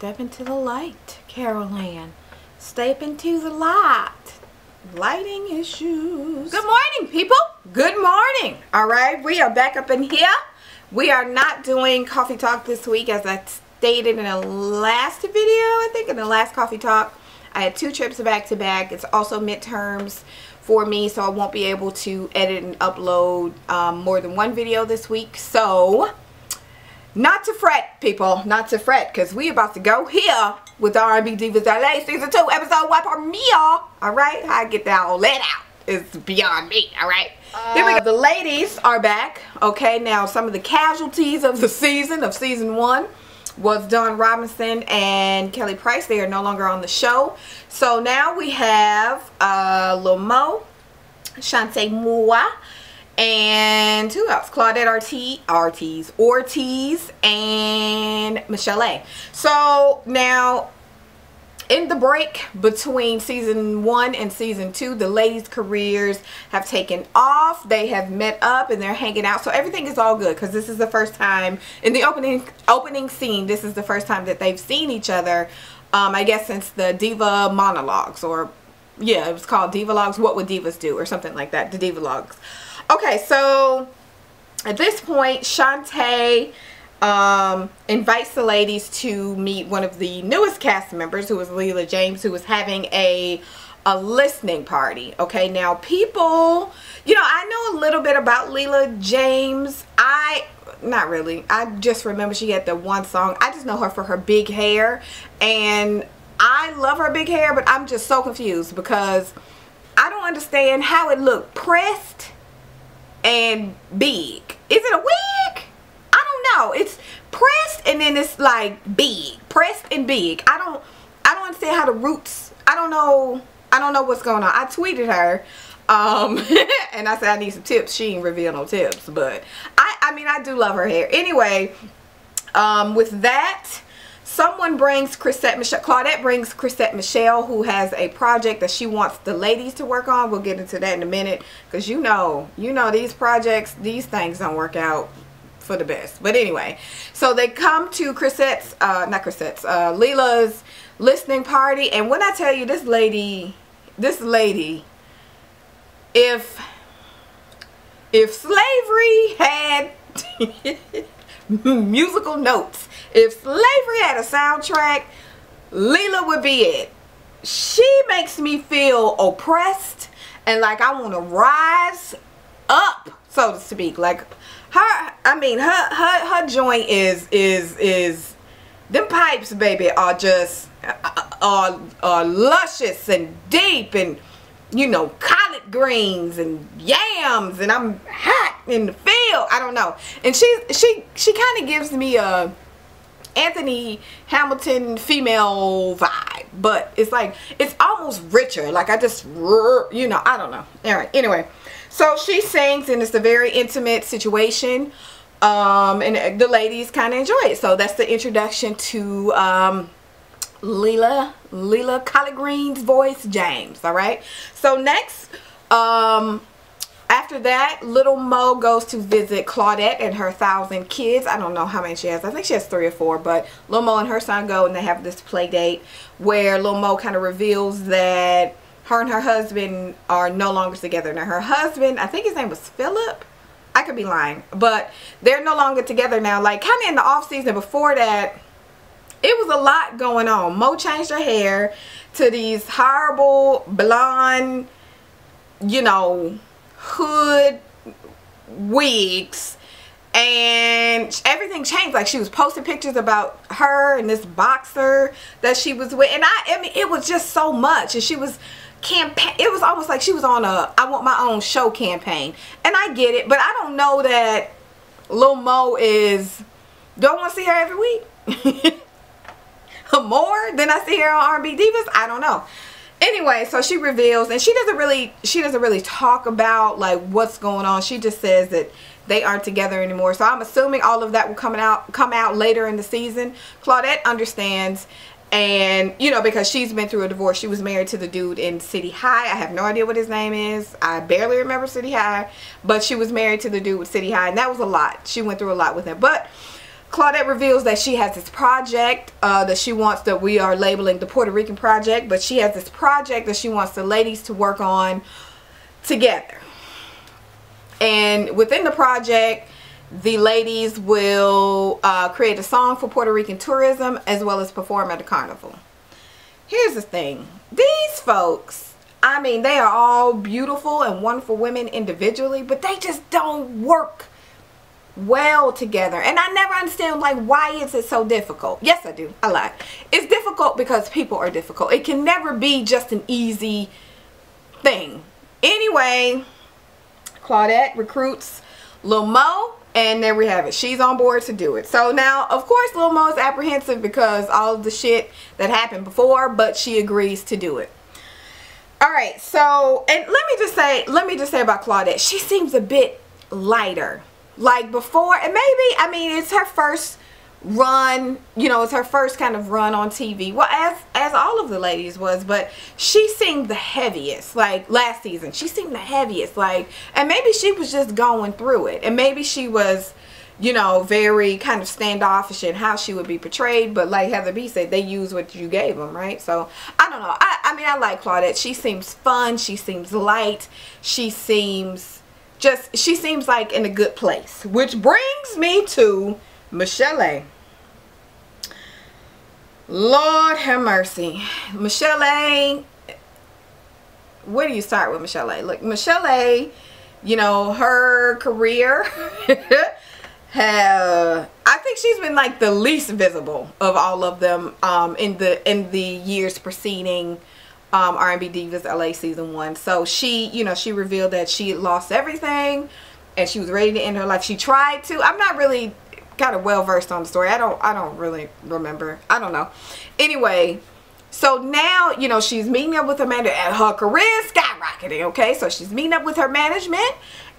Step into the light, Carol Ann. Step into the light. Lighting issues. Good morning, people. Good morning. All right, we are back up in here. We are not doing coffee talk this week, as I stated in the last video. I think in the last coffee talk, I had 2 trips back to back. It's also midterms for me, so I won't be able to edit and upload more than 1 video this week. So not to fret, people, not to fret, because we about to go here with R&B Divas LA Season 2, Episode 1 premiere. Alright, how I get that all let out is beyond me, alright? Here we go. The ladies are back, okay? Now, some of the casualties of the season, of Season 1, was Dawn Robinson and Kelly Price. They are no longer on the show. So now we have Lil Mo, Shantae Moua, and who else? Claudette Ortiz, and Michel'le. So now, in the break between Season 1 and Season 2, the ladies' careers have taken off. They have met up and they're hanging out. So everything is all good, because this is the first time, in the opening scene, this is the first time that they've seen each other, I guess since the Diva Monologues, or yeah, it was called Divalogues, What Would Divas Do, or something like that, the Divalogues. Okay, so at this point, Shantae invites the ladies to meet one of the newest cast members, who is Leela James, who is having a listening party. Okay, now people, you know, I know a little bit about Leela James. Not really. I just remember she had the one song. I just know her for her big hair, and I love her big hair, but I'm just so confused because I don't understand how it looked pressed and big. Is it a wig? I don't know. It's pressed and then it's like big. Pressed and big. I don't understand how the roots, I don't know what's going on. I tweeted her and I said I need some tips. She ain't revealed no tips, but I mean, I do love her hair. Anyway, with that, someone brings Claudette brings Chrisette Michele, who has a project that she wants the ladies to work on. We'll get into that in a minute, because you know these projects, these things don't work out for the best. But anyway, so they come to Leela's listening party, and when I tell you this lady, if slavery had musical notes, if slavery had a soundtrack, Leela would be it. She makes me feel oppressed and like I want to rise up, so to speak. Like her, I mean, her joint is them pipes, baby, are just are luscious and deep, and you know, collard greens and yams, and I'm hot in the field. I don't know. And she kind of gives me a Anthony Hamilton female vibe, but it's like, it's almost richer. Like I just, you know, I don't know. All right, anyway, so she sings, and it's a very intimate situation, and the ladies kind of enjoy it. So that's the introduction to Leela Collard Green's voice James. All right, so next, after that, little Mo goes to visit Claudette and her 1,000 kids. I don't know how many she has. I think she has 3 or 4, but little Mo and her son go, and they have this play date where little Mo kind of reveals that her and her husband are no longer together. Now her husband, I think his name was Philip, I could be lying, but they're no longer together now. Like kind of in the off season before that, it was a lot going on. Mo changed her hair to these horrible blonde, you know, hood wigs, and everything changed. Like she was posting pictures about her and this boxer that she was with, and I mean, it was just so much. And she was it was almost like she was on a I want my own show campaign. And I get it, but I don't know that Lil Mo is, do I want to see her every week? More than I see her on R&B Divas? I don't know. Anyway, so she reveals, and she doesn't really talk about like what's going on. She just says that they aren't together anymore. So I'm assuming all of that will come out later in the season. Claudette understands, and you know, because she's been through a divorce. She was married to the dude in City High. I have no idea what his name is. I barely remember City High, but she was married to the dude with City High, and that was a lot. She went through a lot with him. But Claudette reveals that she has this project that she wants, that we are labeling the Puerto Rican project, but she has this project that she wants the ladies to work on together. And within the project, the ladies will create a song for Puerto Rican tourism as well as perform at the carnival. Here's the thing. These folks, I mean, they are all beautiful and wonderful women individually, but they just don't work well together. And I never understand, like, why is it so difficult? Yes, I do. I lied. It's difficult because people are difficult. It can never be just an easy thing. Anyway, Claudette recruits Lil Mo, and there we have it. She's on board to do it. So now, of course, Lil Mo is apprehensive because all of the shit that happened before, but she agrees to do it. All right, so, and let me just say about Claudette, she seems a bit lighter. Like before, and maybe, I mean, it's her first run, you know, it's her first kind of run on TV. Well, as all of the ladies was, but she seemed the heaviest. Like last season, she seemed the heaviest. Like, and maybe she was just going through it, and maybe she was, you know, very kind of standoffish in how she would be portrayed. But like Heather B said, they use what you gave them, right? So I don't know. I mean, I like Claudette. She seems fun. She seems light. She seems like in a good place. Which brings me to Michel'le. Lord have mercy. Michel'le, where do you start with Michel'le? Look, Michel'le, you know, her career I think she's been like the least visible of all of them in the years preceding R&B Divas LA season 1. So she, you know, she revealed that she had lost everything and she was ready to end her life. She tried to. I'm not really kind of well versed on the story. I don't really remember. I don't know. Anyway, so now, you know, she's meeting up with her manager and her career is skyrocketing, okay? So she's meeting up with her management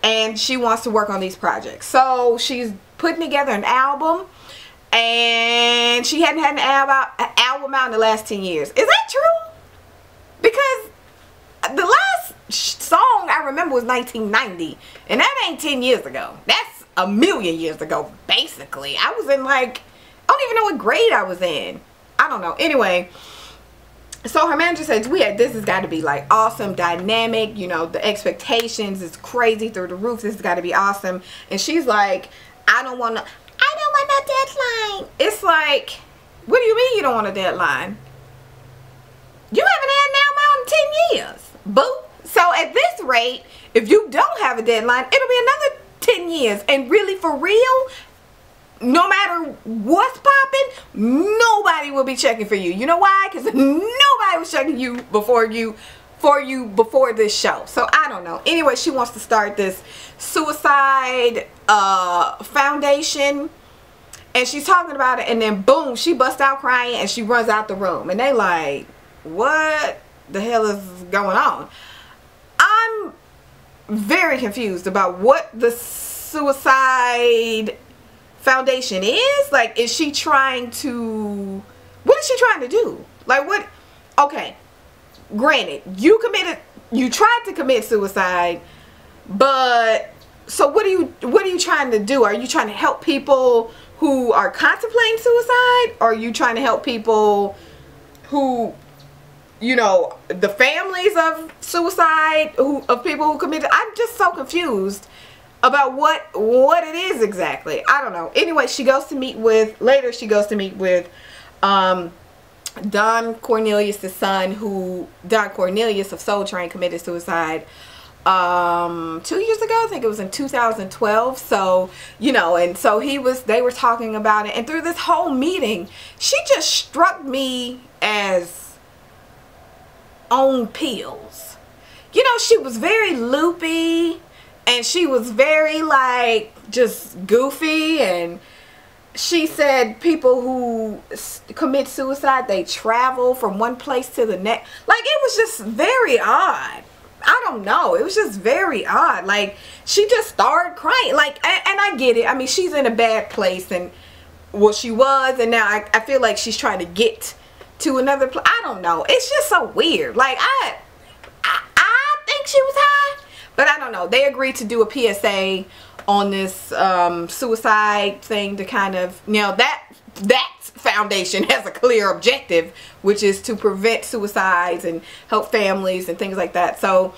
and she wants to work on these projects. So she's putting together an album, and she hadn't had an album out in the last 10 years. Is that true? Because the last song I remember was 1990, and that ain't 10 years ago. That's a million years ago, basically. I was in, like, I don't even know what grade I was in. I don't know. Anyway, so her manager says, this has got to be like awesome, dynamic, you know, the expectations is crazy through the roof. This has got to be awesome. And she's like, I don't want no deadline. It's like, what do you mean you don't want a deadline? You haven't had an album out in 10 years, boo. So at this rate, if you don't have a deadline, it'll be another 10 years. And really, for real, no matter what's popping, nobody will be checking for you. You know why? Because nobody was checking you before this show. So I don't know. Anyway, she wants to start this suicide foundation, and she's talking about it, and then boom, she busts out crying and she runs out the room, and they like, what the hell is going on? I'm very confused about what the suicide foundation is. Like, is she trying to, what is she trying to do? Like, what? Okay, granted, you tried to commit suicide, but so what are you trying to do? Are you trying to help people who are contemplating suicide? Or are you trying to help people who, you know, the families of suicide, of people who committed? I'm just so confused about what it is exactly. I don't know. Anyway, she goes to meet with, later she goes to meet with Don Cornelius' son, Don Cornelius of Soul Train committed suicide 2 years ago. I think it was in 2012. So, you know, and so they were talking about it, and through this whole meeting, she just struck me as on pills. You know, she was very loopy, and she was very, like, just goofy. And she said people who commit suicide, they travel from one place to the next. Like, it was just very odd. I don't know. It was just very odd. Like, she just started crying. Like, and I get it. I mean, she's in a bad place, and, well, she was, and now I feel like she's trying to get to another place. I don't know. It's just so weird. Like, I think she was high, But I don't know. They agreed to do a PSA on this suicide thing to kind of, you know, that foundation has a clear objective, which is to prevent suicides and help families and things like that. So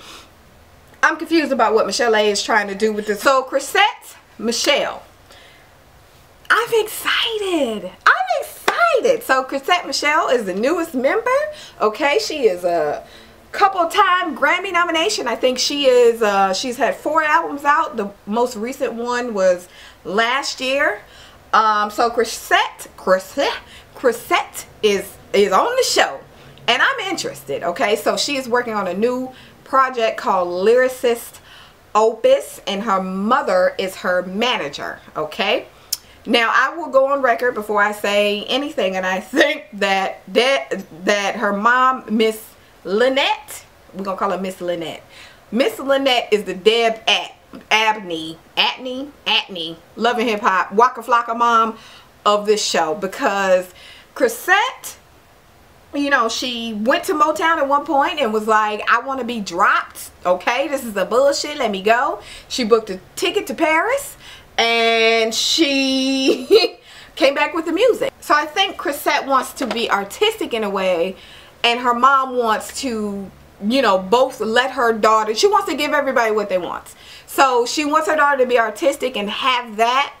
I'm confused about what Michel'le is trying to do with this. So Chrisette Michel'le, I'm excited. So Chrisette Michel'le is the newest member. Okay, she is a couple-time Grammy nomination. I think she is. She's had 4 albums out. The most recent one was last year. So Chrisette is on the show, and I'm interested. Okay, so she is working on a new project called Lyricist Opus, and her mother is her manager. Okay. Now, I will go on record before I say anything, and I think that her mom, Miss Lynette, we're going to call her Miss Lynette. Miss Lynette is the Deb Abney, Love and Hip Hop, Waka Flocka mom of this show, because Chrisette, you know, she went to Motown at one point and was like, I want to be dropped. Okay, this is the bullshit. Let me go. She booked a ticket to Paris. And she came back with the music. So I think Chrisette wants to be artistic in a way, and her mom wants to, you know, both let her daughter, she wants to give everybody what they want. So she wants her daughter to be artistic and have that,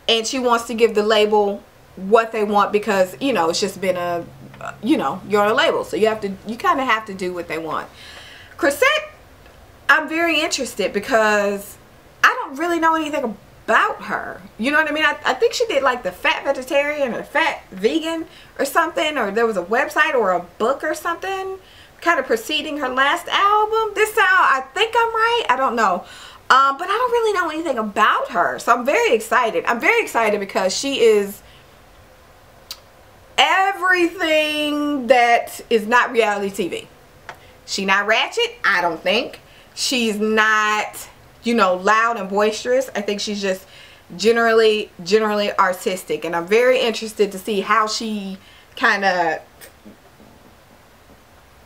and she wants to give the label what they want, because, you know, it's just been a, you know, you're on a label, so you kind of have to do what they want. Chrisette, I'm very interested because I don't really know anything about her, you know what I mean? I think she did like the fat vegetarian or fat vegan or something, or there was a website or a book or something kind of preceding her last album. I think I'm right, I don't know, but I don't really know anything about her, so I'm very excited. I'm very excited because she is everything that is not reality TV. She's not ratchet, I don't think. She's not, you know, loud and boisterous. I think she's just generally artistic, and I'm very interested to see how she kind of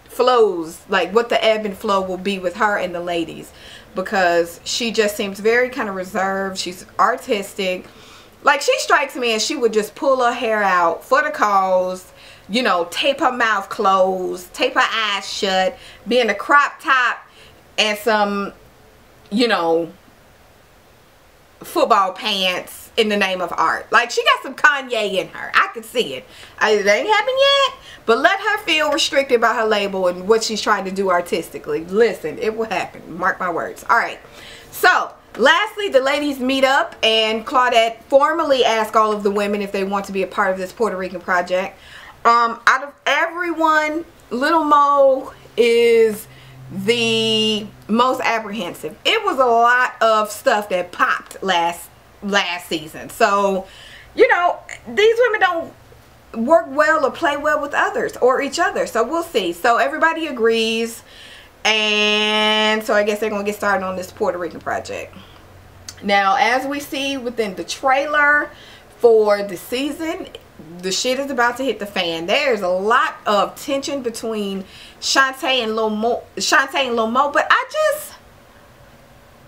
flows, like what the ebb and flow will be with her and the ladies, because she just seems very kind of reserved. She's artistic. Like, she strikes me as she would just pull her hair out for the cause, you know, tape her mouth closed, tape her eyes shut, be in a crop top and some, you know, football pants in the name of art. Like, she got some Kanye in her. I could see it. It ain't happened yet, but let her feel restricted by her label and what she's trying to do artistically. Listen, it will happen. Mark my words. All right. So, lastly, the ladies meet up, and Claudette formally asked all of the women if they want to be a part of this Puerto Rican project. Out of everyone, Little Mo is the most apprehensive. It was a lot of stuff that popped last season, so, you know, these women don't work well or play well with others or each other, so we'll see. So everybody agrees, and so I guess they're gonna get started on this Puerto Rican project. Now, as we see within the trailer for the season, the shit is about to hit the fan. There's a lot of tension between Shantae and Lil Mo, but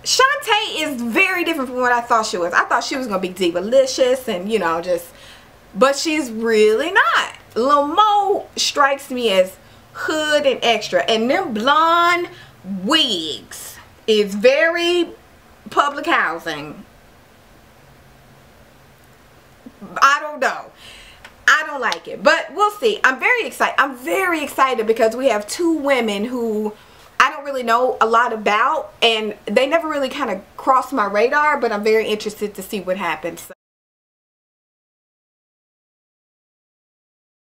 Shantae is very different from what I thought she was. I thought she was gonna be diva-licious and, you know, but she's really not. Lil Mo strikes me as hood and extra, and them blonde wigs is very public housing. I don't know. I don't like it, but we'll see. I'm very excited. I'm very excited because we have two women who I don't really know a lot about, and they never really kind of crossed my radar, but I'm very interested to see what happens.